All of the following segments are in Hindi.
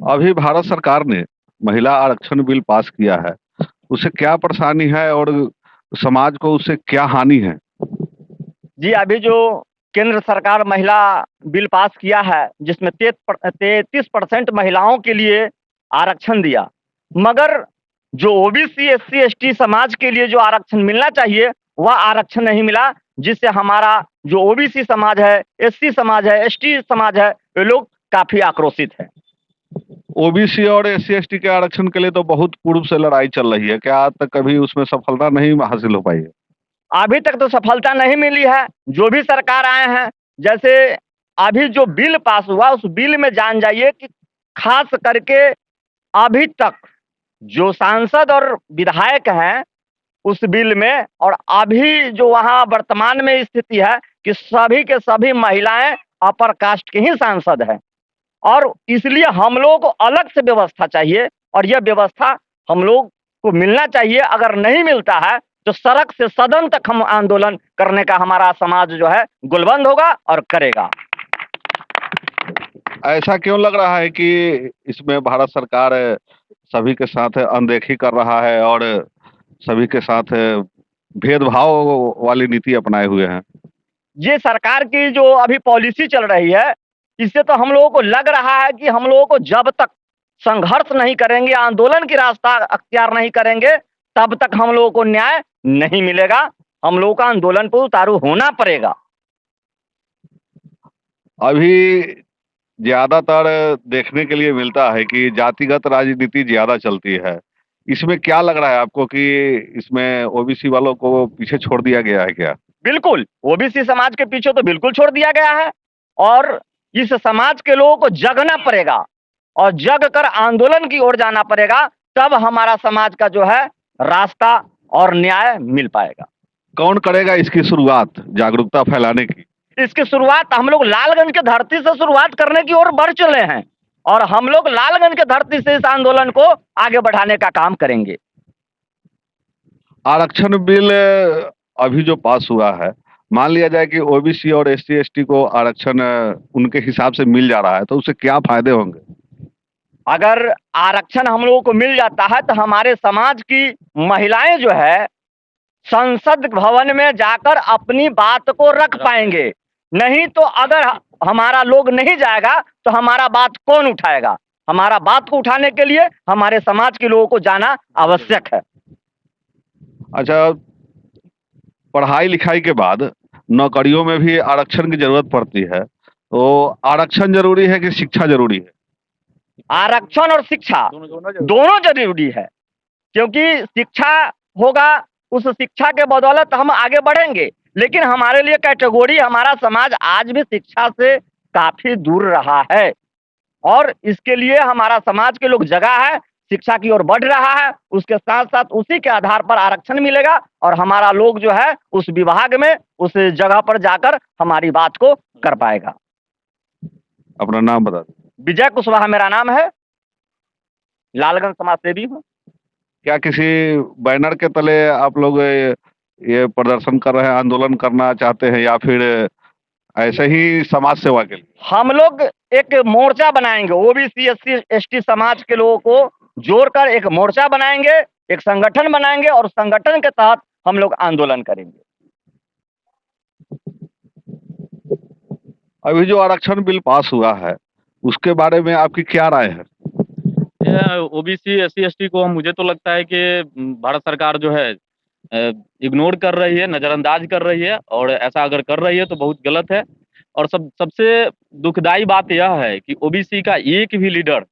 अभी भारत सरकार ने महिला आरक्षण बिल पास किया है। उससे क्या परेशानी है और समाज को उससे क्या हानि है? जी, अभी जो केंद्र सरकार महिला बिल पास किया है, जिसमें 33% महिलाओं के लिए आरक्षण दिया, मगर जो ओबीसी, एससी, एसटी समाज के लिए जो आरक्षण मिलना चाहिए, वह आरक्षण नहीं मिला, जिससे हमारा जो ओबीसी समाज है, एससी समाज है, एसटी समाज है, वे लोग काफ़ी आक्रोशित हैं। ओबीसी और एससी एसटी के आरक्षण के लिए तो बहुत पूर्व से लड़ाई चल रही है। क्या आज तक कभी उसमें सफलता नहीं हासिल हो पाई है? अभी तक तो सफलता नहीं मिली है। जो भी सरकार आए हैं, जैसे अभी जो बिल पास हुआ, उस बिल में जान जाइए कि खास करके अभी तक जो सांसद और विधायक हैं उस बिल में, और अभी जो वहाँ वर्तमान में स्थिति है कि सभी के सभी महिलाएं अपर कास्ट के ही सांसद हैं, और इसलिए हम लोगों को अलग से व्यवस्था चाहिए, और यह व्यवस्था हम लोग को मिलना चाहिए। अगर नहीं मिलता है तो सड़क से सदन तक हम आंदोलन करने का हमारा समाज जो है गुलबंद होगा और करेगा। ऐसा क्यों लग रहा है कि इसमें भारत सरकार सभी के साथ अनदेखी कर रहा है और सभी के साथ भेदभाव वाली नीति अपनाए हुए हैं? ये सरकार की जो अभी पॉलिसी चल रही है, इससे तो हम लोगों को लग रहा है कि हम लोगों को जब तक संघर्ष नहीं करेंगे, आंदोलन की रास्ता अख्तियार नहीं करेंगे, तब तक हम लोगों को न्याय नहीं मिलेगा। हम लोगों का आंदोलन पर उतारू होना पड़ेगा। अभी ज्यादातर देखने के लिए मिलता है कि जातिगत राजनीति ज्यादा चलती है। इसमें क्या लग रहा है आपको कि इसमें ओबीसी वालों को पीछे छोड़ दिया गया है क्या? बिल्कुल, ओबीसी समाज के पीछे तो बिल्कुल छोड़ दिया गया है, और इस समाज के लोगों को जगना पड़ेगा, और जग कर आंदोलन की ओर जाना पड़ेगा, तब हमारा समाज का जो है रास्ता और न्याय मिल पाएगा। कौन करेगा इसकी शुरुआत जागरूकता फैलाने की? इसकी शुरुआत हम लोग लालगंज के धरती से शुरुआत करने की ओर बढ़ चले हैं, और हम लोग लालगंज के धरती से इस आंदोलन को आगे बढ़ाने का काम करेंगे। आरक्षण बिल अभी जो पास हुआ है, मान लिया जाए कि ओबीसी और एससी एसटी को आरक्षण उनके हिसाब से मिल जा रहा है, तो उससे क्या फायदे होंगे? अगर आरक्षण हम लोगों को मिल जाता है तो हमारे समाज की महिलाएं जो है संसद भवन में जाकर अपनी बात को रख पाएंगे। नहीं तो अगर हमारा लोग नहीं जाएगा तो हमारा बात कौन उठाएगा? हमारा बात को उठाने के लिए हमारे समाज के लोगों को जाना आवश्यक है। अच्छा, पढ़ाई लिखाई के बाद नौकरियों में भी आरक्षण की जरूरत पड़ती है, तो आरक्षण जरूरी है कि शिक्षा जरूरी है? आरक्षण और शिक्षा दोनों जरूरी है, क्योंकि शिक्षा होगा, उस शिक्षा के बदौलत हम आगे बढ़ेंगे। लेकिन हमारे लिए कैटेगरी, हमारा समाज आज भी शिक्षा से काफी दूर रहा है, और इसके लिए हमारा समाज के लोग जगा है, शिक्षा की ओर बढ़ रहा है। उसके साथ साथ उसी के आधार पर आरक्षण मिलेगा, और हमारा लोग जो है उस विभाग में, उस जगह पर जाकर हमारी बात को कर पाएगा। अपना नाम बता दीजिए। विजय कुशवाहा मेरा नाम है, लालगंज समाज सेवी हूँ। क्या किसी बैनर के तले आप लोग ये प्रदर्शन कर रहे हैं, आंदोलन करना चाहते हैं, या फिर ऐसे ही समाज सेवा के लिए? हम लोग एक मोर्चा बनाएंगे, ओबीसी एससी एसटी समाज के लोगों को जोड़कर एक मोर्चा बनाएंगे, एक संगठन बनाएंगे, और संगठन के तहत हम लोग आंदोलन करेंगे। अभी जो आरक्षण बिल पास हुआ है, उसके बारे में आपकी क्या राय है? ओबीसी एससी एसटी को मुझे तो लगता है कि भारत सरकार जो है इग्नोर कर रही है, नज़रअंदाज कर रही है, और ऐसा अगर कर रही है तो बहुत गलत है। और सबसे दुखदाई बात यह है कि ओबीसी का एक भी लीडर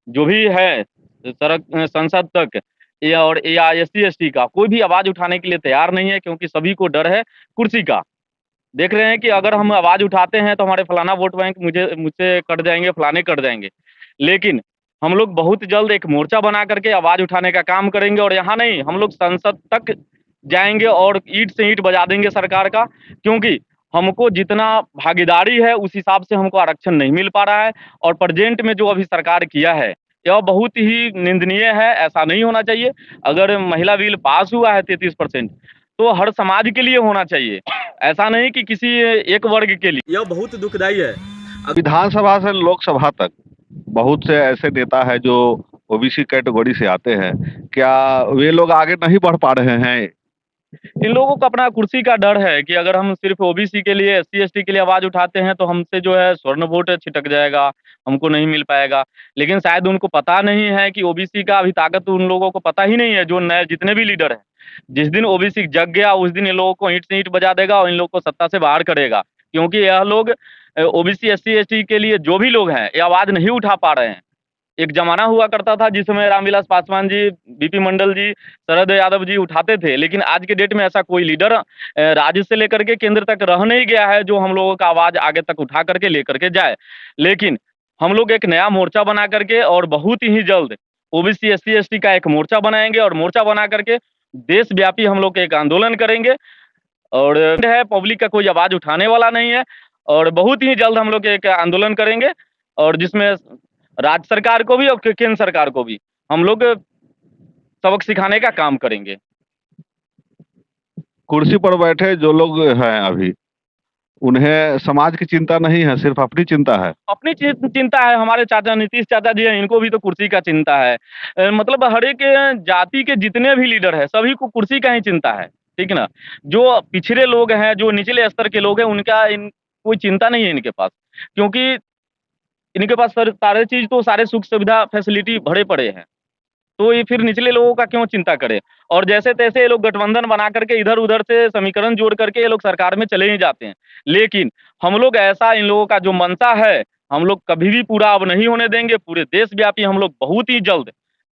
जो भी है संसद तक, या एससी एसटी का कोई भी आवाज़ उठाने के लिए तैयार नहीं है, क्योंकि सभी को डर है कुर्सी का। देख रहे हैं कि अगर हम आवाज़ उठाते हैं तो हमारे फलाना वोट बैंक मुझसे कट जाएंगे, फलाने कट जाएंगे। लेकिन हम लोग बहुत जल्द एक मोर्चा बना करके आवाज़ उठाने का काम करेंगे, और यहाँ नहीं, हम लोग संसद तक जाएंगे और ईंट से ईंट बजा देंगे सरकार का, क्योंकि हमको जितना भागीदारी है उस हिसाब से हमको आरक्षण नहीं मिल पा रहा है। और प्रेजेंट में जो अभी सरकार किया है यह बहुत ही निंदनीय है, ऐसा नहीं होना चाहिए। अगर महिला बिल पास हुआ है 33%, तो हर समाज के लिए होना चाहिए, ऐसा नहीं कि किसी एक वर्ग के लिए। यह बहुत दुखदाई है। विधानसभा से लोकसभा तक बहुत से ऐसे नेता है जो ओबीसी कैटेगरी से आते हैं, क्या वे लोग आगे नहीं बढ़ पा रहे हैं? इन लोगों को अपना कुर्सी का डर है कि अगर हम सिर्फ ओबीसी के लिए, एससी एसटी के लिए आवाज उठाते हैं तो हमसे जो है स्वर्ण वोट छिटक जाएगा, हमको नहीं मिल पाएगा। लेकिन शायद उनको पता नहीं है कि ओबीसी का अभी ताकत उन लोगों को पता ही नहीं है, जो नए जितने भी लीडर हैं। जिस दिन ओबीसी जग गया उस दिन इन लोगों को ईंट से ईंट बजा देगा और इन लोगों को सत्ता से बाहर करेगा। क्योंकि यह लोग ओबीसी, एससी एसटी के लिए जो भी लोग हैं, ये आवाज नहीं उठा पा रहे हैं। एक ज़माना हुआ करता था जिसमें रामविलास पासवान जी, बीपी मंडल जी, शरद यादव जी उठाते थे, लेकिन आज के डेट में ऐसा कोई लीडर राज्य से लेकर के केंद्र तक रह नहीं गया है जो हम लोगों का आवाज़ आगे तक उठा करके लेकर के जाए। लेकिन हम लोग एक नया मोर्चा बना करके और बहुत ही जल्द ओबीसी, एससी, एसटी का एक मोर्चा बनाएँगे और मोर्चा बना करके देशव्यापी हम लोग एक आंदोलन करेंगे और है पब्लिक का कोई आवाज़ उठाने वाला नहीं है और बहुत ही जल्द हम लोग एक आंदोलन करेंगे और जिसमें राज्य सरकार को भी और केंद्र सरकार को भी हम लोग सबक सिखाने का काम करेंगे। कुर्सी पर बैठे जो लोग हैं अभी, उन्हें समाज की चिंता नहीं है, सिर्फ अपनी चिंता है। अपनी चिंता है, हमारे चाचा नीतीश चाचा जी हैं, इनको भी तो कुर्सी का चिंता है। मतलब हर एक जाति के जितने भी लीडर हैं, सभी को कुर्सी का ही चिंता है, ठीक है ना? जो पिछड़े लोग हैं, जो निचले स्तर के लोग हैं, उनका कोई चिंता नहीं है इनके पास, क्योंकि इनके पास सारे चीज़ तो सारे सुख सुविधा फैसिलिटी भरे पड़े हैं। तो ये फिर निचले लोगों का क्यों चिंता करें? और जैसे-तैसे ये लोग गठबंधन बना करके इधर-उधर से समीकरण जोड़ करके ये लोग सरकार में चले ही जाते हैं। लेकिन हम लोग ऐसा इन लोगों का जो मंशा है, हम लोग कभी भी पूरा अब नहीं होने देंगे। पूरे देशव्यापी हम लोग बहुत ही जल्द,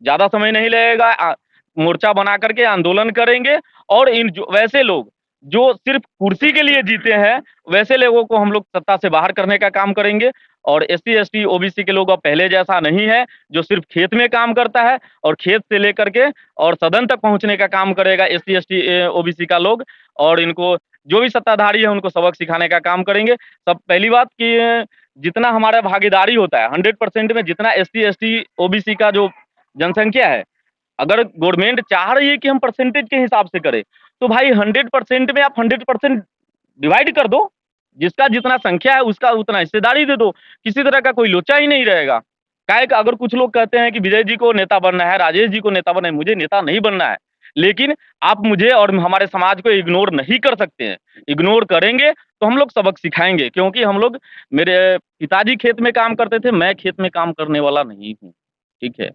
ज़्यादा समय नहीं लगेगा, मोर्चा बना करके आंदोलन करेंगे और इन जो वैसे लोग जो सिर्फ़ कुर्सी के लिए जीते हैं, वैसे लोगों को हम लोग सत्ता से बाहर करने का काम करेंगे। और एससी, एसटी, ओबीसी के लोग अब पहले जैसा नहीं है, जो सिर्फ़ खेत में काम करता है और खेत से लेकर के और सदन तक पहुँचने का काम करेगा एससी, एसटी, ओबीसी का लोग और इनको जो भी सत्ताधारी है उनको सबक सिखाने का काम करेंगे। सब पहली बात कि जितना हमारा भागीदारी होता है 100% में जितना एससी, एसटी, ओबीसी का जो जनसंख्या है, अगर गवर्नमेंट चाह रही है कि हम परसेंटेज के हिसाब से करें, तो भाई 100% में आप 100% डिवाइड कर दो। जिसका जितना संख्या है उसका उतना हिस्सेदारी दे दो। किसी तरह का कोई लोचा ही नहीं रहेगा। काहे कि अगर कुछ लोग कहते हैं कि विजय जी को नेता बनना है, राजेश जी को नेता बनना है, मुझे नेता नहीं बनना है। लेकिन आप मुझे और हमारे समाज को इग्नोर नहीं कर सकते हैं। इग्नोर करेंगे तो हम लोग सबक सिखाएँगे, क्योंकि हम लोग, मेरे पिताजी खेत में काम करते थे, मैं खेत में काम करने वाला नहीं हूँ। ठीक है?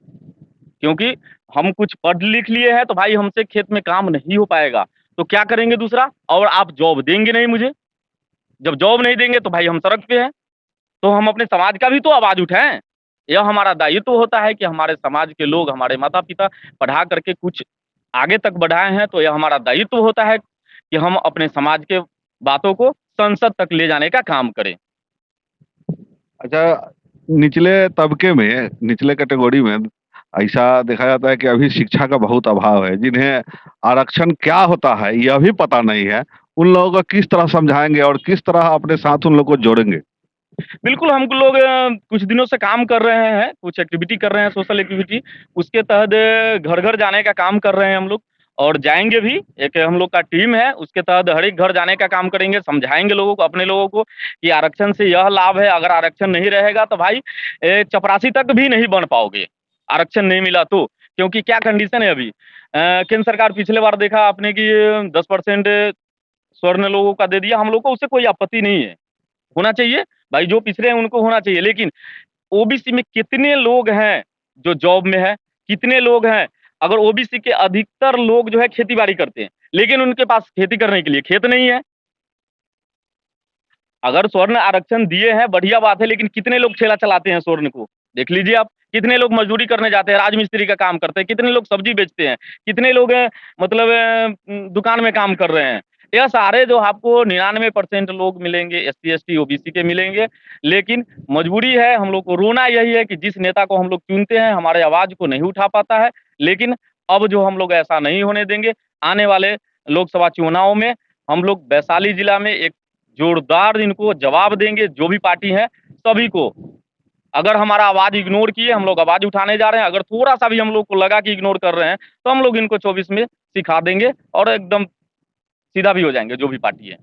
क्योंकि हम कुछ पढ़ लिख लिए हैं तो भाई हमसे खेत में काम नहीं हो पाएगा। तो क्या करेंगे दूसरा? और आप जॉब देंगे नहीं मुझे। जब जॉब नहीं देंगे तो भाई हम सड़क पे हैं। तो हम अपने समाज का भी तो आवाज़ उठाएँ। यह हमारा दायित्व होता है कि हमारे समाज के लोग, हमारे माता-पिता पढ़ा करके कुछ आगे तक बढ़ाए हैं, तो यह हमारा दायित्व होता है कि हम अपने समाज के बातों को संसद तक ले जाने का काम करें। अच्छा, निचले तबके में, निचले कैटेगरी में ऐसा देखा जाता है कि अभी शिक्षा का बहुत अभाव है। जिन्हें आरक्षण क्या होता है यह भी पता नहीं है, उन लोगों को किस तरह समझाएँगे और किस तरह अपने साथ उन लोग को जोड़ेंगे? बिल्कुल, हम लोग कुछ दिनों से काम कर रहे हैं, कुछ एक्टिविटी कर रहे हैं, सोशल एक्टिविटी। उसके तहत घर-घर जाने का काम कर रहे हैं हम लोग और जाएँगे भी। एक हम लोग का टीम है, उसके तहत हर एक घर जाने का काम करेंगे, समझाएँगे लोगों को, अपने लोगों को कि आरक्षण से यह लाभ है, अगर आरक्षण नहीं रहेगा तो भाई चपरासी तक भी नहीं बन पाओगे, आरक्षण नहीं मिला तो। क्योंकि क्या कंडीशन है अभी, केंद्र सरकार पिछले बार देखा आपने कि 10% स्वर्ण लोगों का दे दिया, हम लोग को उससे कोई आपत्ति नहीं है। होना चाहिए, भाई जो पिछड़े हैं उनको होना चाहिए, लेकिन ओबीसी में कितने लोग हैं जो जॉब में है, कितने लोग हैं, अगर ओबीसी के अधिकतर लोग जो है खेती-बाड़ी करते हैं, लेकिन उनके पास खेती करने के लिए खेत नहीं है। अगर स्वर्ण आरक्षण दिए हैं बढ़िया बात है, लेकिन कितने लोग ठेला चलाते हैं स्वर्ण को? देख लीजिए आप, कितने लोग मज़दूरी करने जाते हैं, राजमिस्त्री का काम करते हैं, कितने लोग सब्जी बेचते हैं, कितने लोग मतलब दुकान में काम कर रहे हैं। यह सारे जो आपको 99% लोग मिलेंगे एससी, एसटी, ओबीसी के मिलेंगे, लेकिन मजबूरी है, हम लोग को रोना यही है कि जिस नेता को हम लोग चुनते हैं, हमारे आवाज़ को नहीं उठा पाता है। लेकिन अब जो हम लोग ऐसा नहीं होने देंगे, आने वाले लोकसभा चुनाव में हम लोग वैशाली जिला में एक जोरदार इनको जवाब देंगे, जो भी पार्टी है, सभी को। अगर हमारा आवाज़ इग्नोर किए, हम लोग आवाज़ उठाने जा रहे हैं, अगर थोड़ा-सा भी हम लोग को लगा कि इग्नोर कर रहे हैं, तो हम लोग इनको 24 में सिखा देंगे और एकदम सीधा भी हो जाएँगे, जो भी पार्टी है।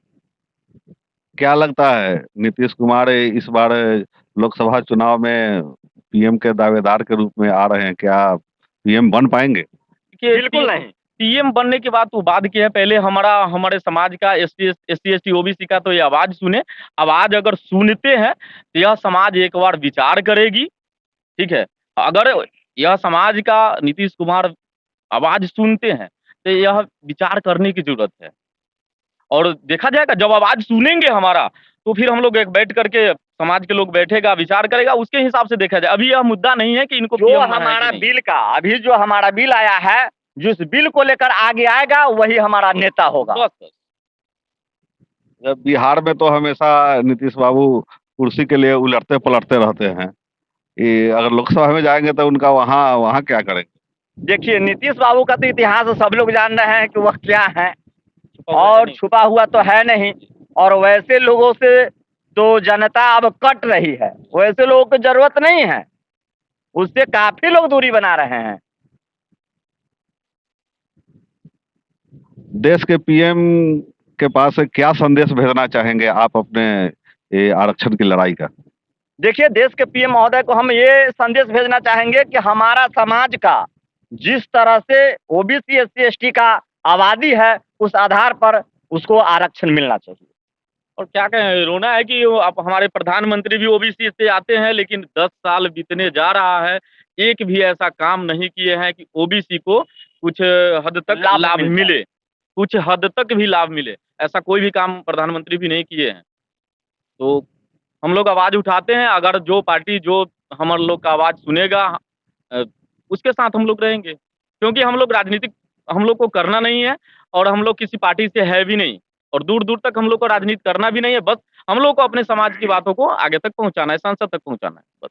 क्या लगता है नीतीश कुमार इस बार लोकसभा चुनाव में पीएम के दावेदार के रूप में आ रहे हैं, क्या पीएम बन पाएंगे? कि बिल्कुल नहीं। पीएम बनने की बात तो बाद की है, पहले हमारे समाज का एससी ओबीसी का तो ये आवाज सुने। आवाज अगर सुनते हैं तो यह समाज एक बार विचार करेगी, ठीक है। अगर यह समाज का नीतीश कुमार आवाज सुनते हैं तो यह विचार करने की जरूरत है और देखा जाएगा जब आवाज सुनेंगे हमारा तो फिर हम लोग एक बैठ करके समाज के लोग बैठेगा विचार करेगा उसके हिसाब से देखा जाए। अभी यह मुद्दा नहीं है कि इनको जो PM बनाना है कि हमारा नहीं। बिल का अभी जो हमारा बिल आया है, जिस बिल को लेकर आगे आएगा वही हमारा नेता होगा। बस बिहार में तो हमेशा नीतीश बाबू कुर्सी के लिए उलटते पलटते रहते हैं। ये अगर लोकसभा में जाएंगे तो उनका वहाँ वहाँ क्या करेंगे? देखिए, नीतीश बाबू का तो इतिहास सब लोग जान रहे हैं कि वह क्या है छुपा हुआ है और नहीं। छुपा हुआ तो है नहीं। और वैसे लोगों से तो जनता अब कट रही है, वैसे लोगों को जरूरत नहीं है, उससे काफी लोग दूरी बना रहे हैं। देश के पीएम के पास क्या संदेश भेजना चाहेंगे आप अपने ये आरक्षण की लड़ाई का? देखिए, देश के पीएम महोदय को हम ये संदेश भेजना चाहेंगे कि हमारा समाज का जिस तरह से ओबीसी एससी एसटी का आबादी है उस आधार पर उसको आरक्षण मिलना चाहिए। और क्या कहें, रोना है कि अब हमारे प्रधानमंत्री भी ओबीसी से आते हैं लेकिन 10 साल बीतने जा रहा है, एक भी ऐसा काम नहीं किए हैं कि ओबीसी को कुछ हद तक लाभ लाभ मिल जाए। मिले, कुछ हद तक भी लाभ मिले। ऐसा कोई भी काम प्रधानमंत्री भी नहीं किए हैं। तो हम लोग आवाज़ उठाते हैं, अगर जो पार्टी जो हम लोग का आवाज़ सुनेगा उसके साथ हम लोग रहेंगे। क्योंकि हम लोग को करना नहीं है और हम लोग किसी पार्टी से है भी नहीं और दूर-दूर तक हम लोग को राजनीति करना भी नहीं है। बस हम लोग को अपने समाज की बातों को आगे तक पहुँचाना है, संसद तक पहुँचाना है, बस।